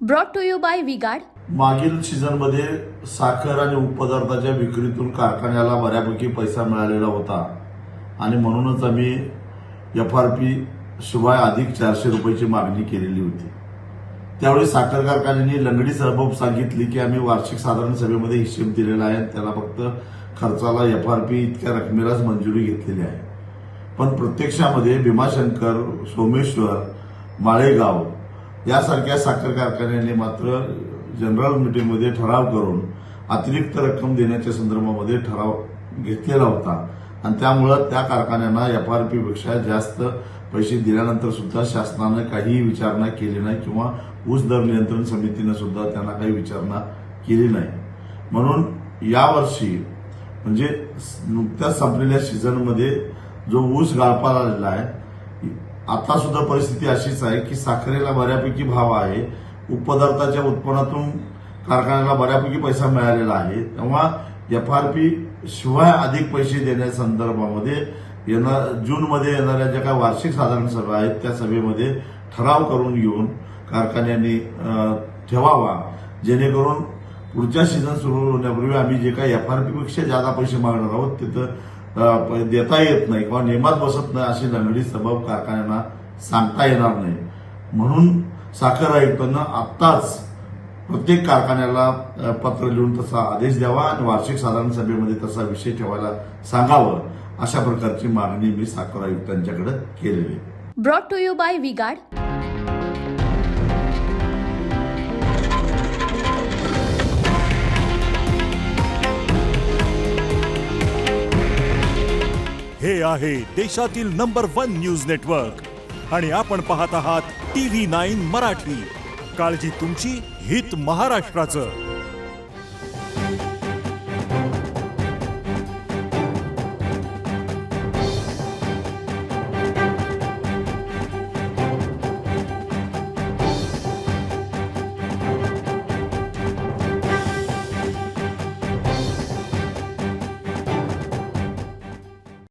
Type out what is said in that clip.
Brought to you by V-Guard. मागील सीझनमध्ये साखर आणि उपपदार्थाच्या विक्रीतून कारखान्याला बऱ्यापैकी पैसा मिळालेला होता आणि म्हणूनच आम्ही FRP शिवाय अधिक 400 रुपयाची मागणी केलेली होती. त्यावेळी साखर कारखान्याने लंगडी सबब सांगितली की आम्ही वार्षिक साधारण सभेमध्ये हिशेब दिलेला आहे, त्याला फक्त खर्चाला FRP इतक्या रकमेलाच मंजुरी घेतलेली आहे. पण प्रत्यक्षामध्ये भीमाशंकर, सोमेश्वर, माळेगाव यासारख्या साखर कारखान्याने मात्र जनरल मीटिंगमध्ये ठराव करून अतिरिक्त रक्कम देण्याच्या संदर्भामध्ये ठराव घेतलेला होता आणि त्यामुळे त्या कारखान्यांना FRP पेक्षा जास्त पैसे दिल्यानंतर सुद्धा शासनानं काही विचारणा केली नाही किंवा ऊस दर नियंत्रण समितीनं सुद्धा त्यांना काही विचारणा केली नाही. म्हणून यावर्षी म्हणजे नुकत्याच संपलेल्या सीझनमध्ये जो ऊस गाळपाला आलेला आहे, आता सुद्धा परिस्थिती अशीच आहे की साखरेला बऱ्यापैकी भाव आहे, उपपदार्थाच्या उत्पन्नातून कारखान्याला बऱ्यापैकी पैसा मिळालेला आहे. तेव्हा FRP शिवाय अधिक पैसे देण्याच्या संदर्भामध्ये जूनमध्ये येणाऱ्या ज्या काही वार्षिक साधारण सभा आहेत त्या सभेमध्ये ठराव करून घेऊन कारखान्यांनी ठेवावा, जेणेकरून पुढच्या सीझन सुरू होण्यापूर्वी आम्ही जे काही FRP पेक्षा जादा पैसे मागणार आहोत तिथं देता येत नाही किंवा नियमात बसत नाही अशी लंगडी सबब कारखान्यांना सांगता येणार नाही. म्हणून साखर आयुक्तांना आत्ताच प्रत्येक कारखान्याला पत्र लिहून तसा आदेश द्यावा आणि वार्षिक साधारण सभेमध्ये तसा विषय ठेवायला सांगावं, अशा प्रकारची मागणी मी साखर आयुक्तांच्याकडे केलेली आहे. Brought to you by V-Guard. हे आहे देशातील नंबर 1 न्यूज नेटवर्क आणि आपण पाहत आहात TV9 मराठी. काळजी तुमची, हित महाराष्ट्राचं.